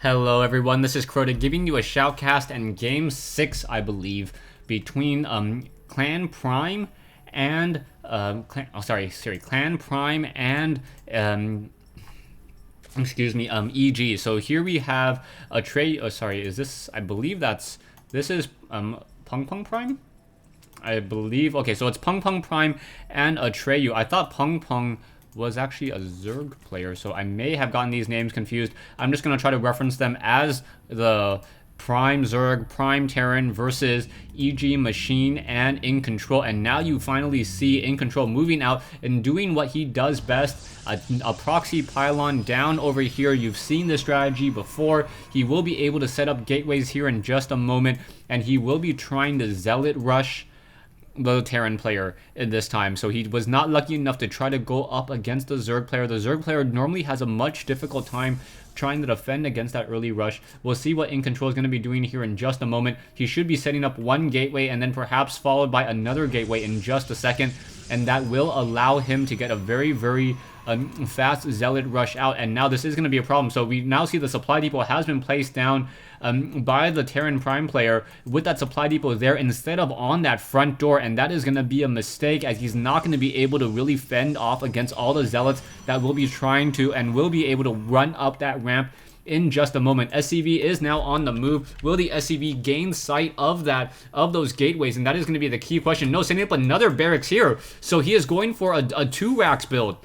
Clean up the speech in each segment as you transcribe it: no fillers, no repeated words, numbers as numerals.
Hello everyone, this is Crota giving you a shoutcast and Game 6, I believe, between Clan Prime and Clan Prime and EG. So here we have Atreyu. Oh, sorry, is this? I believe this is PungPung Prime. I believe. Okay, so it's PungPung Prime and Atreyu. I thought PungPung was actually a Zerg player, so I may have gotten these names confused. I'm just going to try to reference them as the Prime Zerg, Prime Terran versus EG Machine and Incontrol. And now you finally see Incontrol moving out and doing what he does best, a proxy pylon down over here. You've seen this strategy before. He will be able to set up gateways here in just a moment, and he will be trying to Zealot rush the Terran player in this time. So he was not lucky enough to try to go up against the Zerg player. The Zerg player normally has a much difficult time trying to defend against that early rush. We'll see what Incontrol is going to be doing here in just a moment. He should be setting up one gateway and then perhaps followed by another gateway in just a second, and that will allow him to get a very fast Zealot rush out. And now this is going to be a problem. So we now see the supply depot has been placed down by the Terran Prime player with that supply depot there instead of on that front door, and that is going to be a mistake, as he's not going to be able to really fend off against all the Zealots that will be trying to and will be able to run up that ramp in just a moment. SCV is now on the move. Will the SCV gain sight of those gateways? And that is going to be the key question. No, setting up another barracks here. So he is going for a 2 racks build.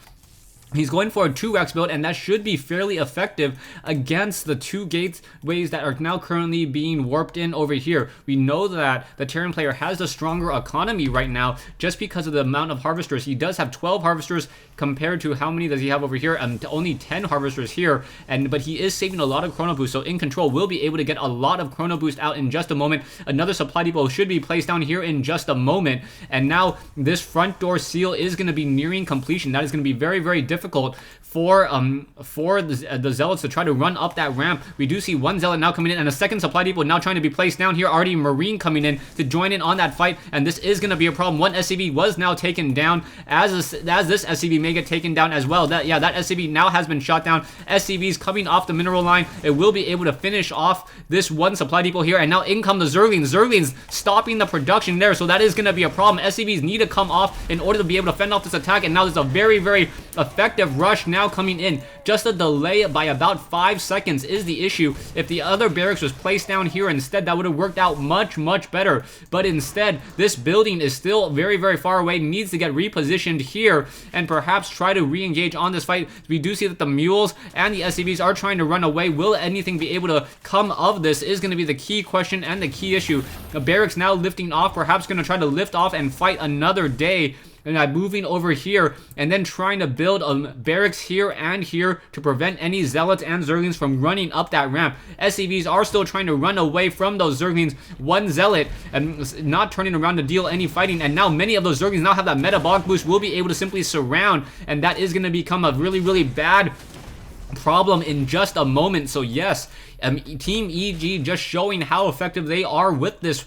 He's going for a 2 racks build, and that should be fairly effective against the 2 gateways that are now currently being warped in over here. We know that the Terran player has a stronger economy right now just because of the amount of harvesters. He does have 12 harvesters compared to how many does he have over here? Only 10 harvesters here, but he is saving a lot of chrono boost, so Incontrol will be able to get a lot of chrono boost out in just a moment. Another supply depot should be placed down here in just a moment, and now this front door seal is going to be nearing completion. That is going to be very difficult for the Zealots to try to run up that ramp. We do see one Zealot now coming in, and a second supply depot now trying to be placed down here. Already Marine coming in to join in on that fight, and this is going to be a problem. One SCV was now taken down, as this SCV may get taken down as well. That SCV now has been shot down. SCVs coming off the mineral line. It will be able to finish off this one supply depot here, and now in come the Zerglings. Zerglings stopping the production there, so that is going to be a problem. SCVs need to come off in order to be able to fend off this attack, and now there's a very effective rush now coming in. Just a delay by about 5 seconds is the issue. If the other barracks was placed down here instead, that would have worked out much better. But instead, this building is still very far away, needs to get repositioned here and perhaps try to re-engage on this fight. We do see that the mules and the SCVs are trying to run away. Will anything be able to come of this is going to be the key question and the key issue. The barracks now lifting off, perhaps going to try to lift off and fight another day. And I'm moving over here and then trying to build barracks here and here to prevent any Zealots and Zerglings from running up that ramp. SCVs are still trying to run away from those Zerglings. One Zealot and not turning around to deal any fighting, and now many of those Zerglings now have that metabolic boost, will be able to simply surround, and that is going to become a really bad problem in just a moment. So yes, Team EG just showing how effective they are with this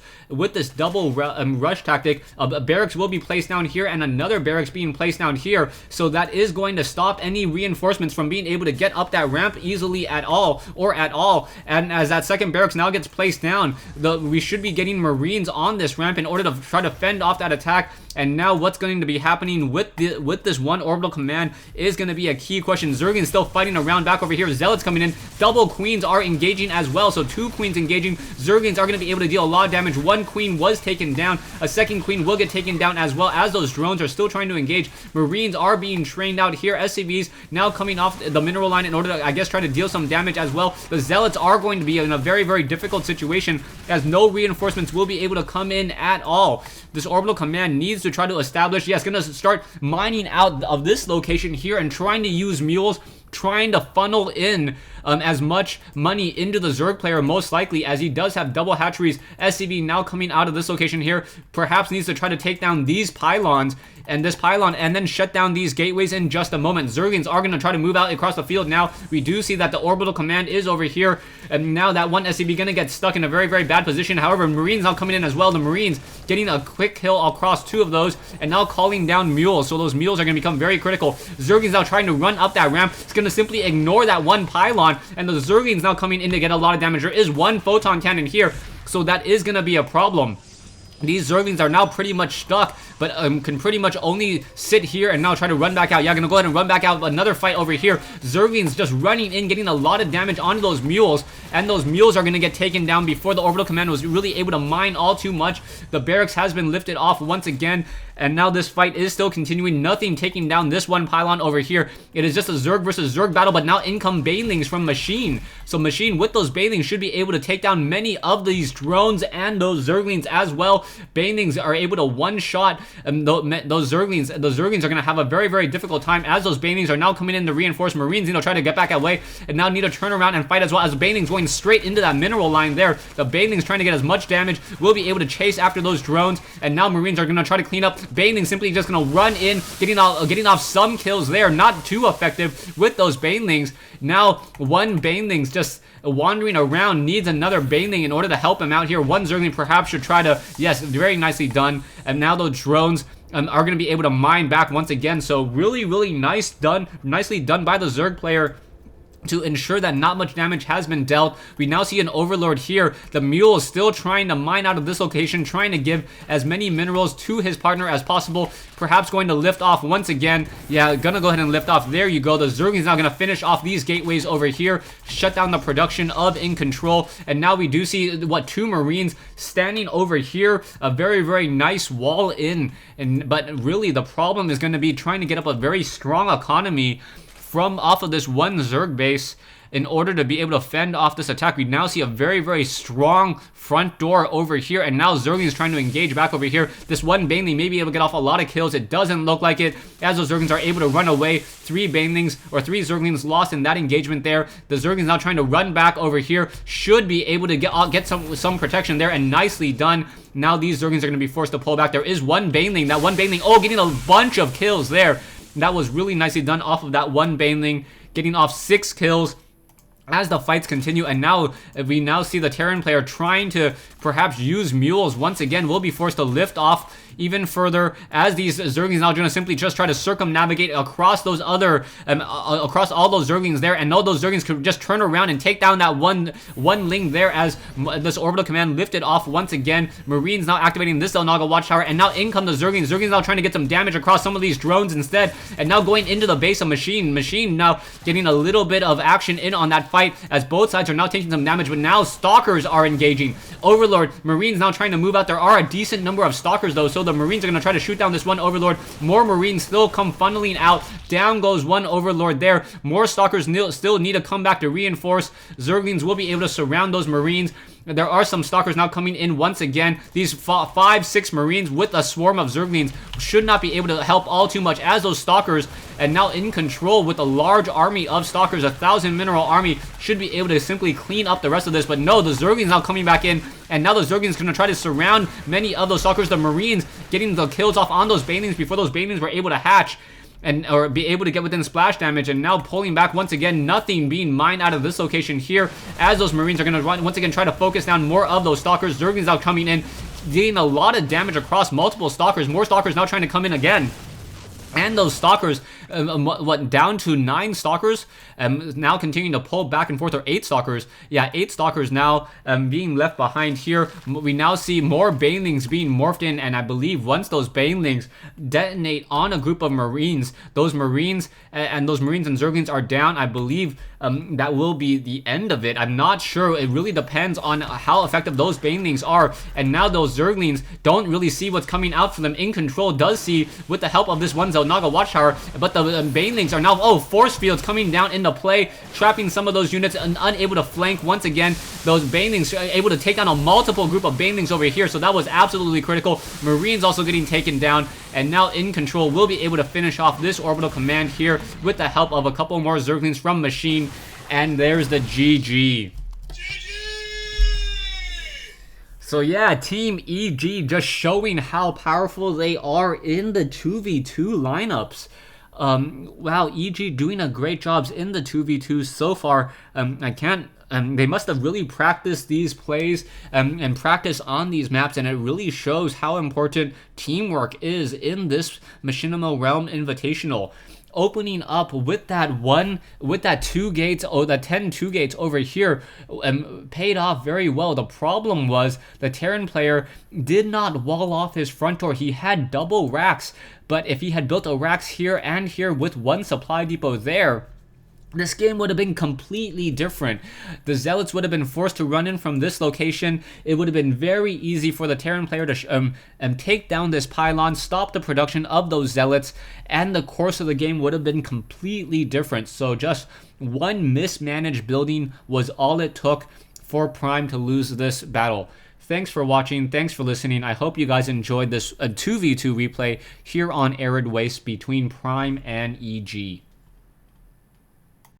double rush tactic. A barracks will be placed down here and another barracks being placed down here, so that is going to stop any reinforcements from being able to get up that ramp easily at all. And as that second barracks now gets placed down, we should be getting Marines on this ramp in order to try to fend off that attack. And now what's going to be happening with this one orbital command is going to be a key question. Zerglings still fighting around back over here. Zealots coming in. Double queens are engaging as well, so 2 queens engaging. Zerglings are going to be able to deal a lot of damage. One queen was taken down. A second queen will get taken down as well, as those drones are still trying to engage. Marines are being trained out here. SCVs now coming off the mineral line in order to, I guess, try to deal some damage as well. The Zealots are going to be in a very difficult situation, as no reinforcements will be able to come in at all. This orbital command needs to try to establish, yes, going to start mining out of this location here and trying to use mules, trying to funnel in as much money into the Zerg player, most likely, as he does have double hatcheries. SCV now coming out of this location here, perhaps needs to try to take down these pylons and this pylon and then shut down these gateways in just a moment. Zerglings are going to try to move out across the field now. We do see that the orbital command is over here, and now that one SCV going to get stuck in a very bad position. However, Marines now coming in as well. The Marines getting a quick kill across 2 of those and now calling down mules, so those mules are going to become very critical. Zerglings now trying to run up that ramp. It's going to simply ignore that one pylon on, and the Zerglings now coming in to get a lot of damage. There is one photon cannon here, so that is gonna be a problem. These Zerglings are now pretty much stuck, but can pretty much only sit here and now try to run back out. Yeah, gonna go ahead and run back out. Another fight over here. Zerglings just running in, getting a lot of damage onto those mules, and those mules are gonna get taken down before the orbital command was really able to mine all too much. The barracks has been lifted off once again, and now this fight is still continuing. Nothing taking down this one pylon over here. It is just a Zerg versus Zerg battle, but now in come Banelings from Machine. So Machine with those Banelings should be able to take down many of these drones and those Zerglings as well. Banelings are able to one-shot those Zerglings. Those Zerglings are going to have a very, very difficult time as those Banelings are now coming in to reinforce. Marines, try to get back away, and now need to turn around and fight as well, as Banelings going straight into that mineral line there. The Banelings trying to get as much damage, will be able to chase after those drones, and now Marines are going to try to clean up. Banelings simply just going to run in, getting off some kills there, not too effective with those Banelings. Now one Baneling's just wandering around, needs another Baneling in order to help him out here. One Zergling perhaps should try to, yes, very nicely done. And now those drones are going to be able to mine back once again. So really, really nicely done by the Zerg player to ensure that not much damage has been dealt. We now see an Overlord here. The mule is still trying to mine out of this location, trying to give as many minerals to his partner as possible. Perhaps going to lift off once again. Yeah, gonna go ahead and lift off. There you go. The Zergling's now gonna finish off these gateways over here, shut down the production of Incontrol. And now we do see, two Marines standing over here. A very, very nice wall in. But really, the problem is gonna be trying to get up a very strong economy from off of this one Zerg base in order to be able to fend off this attack. We now see a very, very strong front door over here, and now Zerglings is trying to engage back over here. This one Baneling may be able to get off a lot of kills. It doesn't look like it, as those Zerglings are able to run away. Three Zerglings lost in that engagement there. The Zerglings now trying to run back over here, should be able to get some protection there, and nicely done. Now these Zerglings are going to be forced to pull back. There is one Baneling, getting a bunch of kills there. That was really nicely done off of that one Baneling, getting off 6 kills as the fights continue. And now we now see the Terran player trying to perhaps use mules once again. Will be forced to lift off even further, as these Zerglings now going to simply just try to circumnavigate across those other across all those Zerglings there, and know those Zerglings could just turn around and take down that one Ling there, as this orbital command lifted off once again. Marines now activating this Elnaga watchtower, and now in come the Zerglings. Zerglings now trying to get some damage across some of these drones instead, and now going into the base of Machine now getting a little bit of action in on that fight, as both sides are now taking some damage. But now Stalkers are engaging. Overlord, Marines now trying to move out. There are a decent number of Stalkers though, so the Marines are going to try to shoot down this one Overlord. More Marines still come funneling out. Down goes one Overlord there. More Stalkers still need to come back to reinforce. Zerglings will be able to surround those Marines. There are some Stalkers now coming in once again. These 5-6 Marines with a swarm of Zerglings should not be able to help all too much, as those Stalkers, and now Incontrol with a large army of Stalkers, 1,000 mineral army, should be able to simply clean up the rest of this. But no, the Zerglings now coming back in, and now the Zerglings going to try to surround many of those Stalkers. The Marines getting the kills off on those Banelings before those Banelings were able to hatch or be able to get within splash damage, and now pulling back once again. Nothing being mined out of this location here, as those Marines are going to once again try to focus down more of those Stalkers. Zerglings now coming in, getting a lot of damage across multiple Stalkers. More Stalkers now trying to come in again. And those Stalkers, down to 9 Stalkers, now continuing to pull back and forth, or 8 Stalkers. Yeah, 8 Stalkers now being left behind here. We now see more Banelings being morphed in, and I believe once those Banelings detonate on a group of Marines, those Marines and Zerglings are down. I believe that will be the end of it. I'm not sure. It really depends on how effective those Banelings are. And now those Zerglings don't really see what's coming out for them. Incontrol does see with the help of this one Zelnaga watchtower, but the Banelings are now, force fields coming down into play, trapping some of those units and unable to flank once again. Those Banelings are able to take down a multiple group of Banelings over here, so that was absolutely critical. Marines also getting taken down, and now Incontrol will be able to finish off this orbital command here with the help of a couple more Zerglings from Machine, and there's the GG. So yeah, Team EG just showing how powerful they are in the 2v2 lineups. Wow, EG doing a great job in the 2v2 so far. They must have really practiced these plays and practiced on these maps, and it really shows how important teamwork is in this Machinima Realm Invitational. opening up with that 2 gates, or that 10-2 gates over here, paid off very well. The problem was the Terran player did not wall off his front door. He had double racks, but if he had built a racks here and here with one supply depot there, this game would have been completely different. The Zealots would have been forced to run in from this location. It would have been very easy for the Terran player to take down this pylon, stop the production of those Zealots, and the course of the game would have been completely different. So just one mismanaged building was all it took for Prime to lose this battle. Thanks for watching. Thanks for listening. I hope you guys enjoyed this 2v2 replay here on Arid Waste between Prime and EG.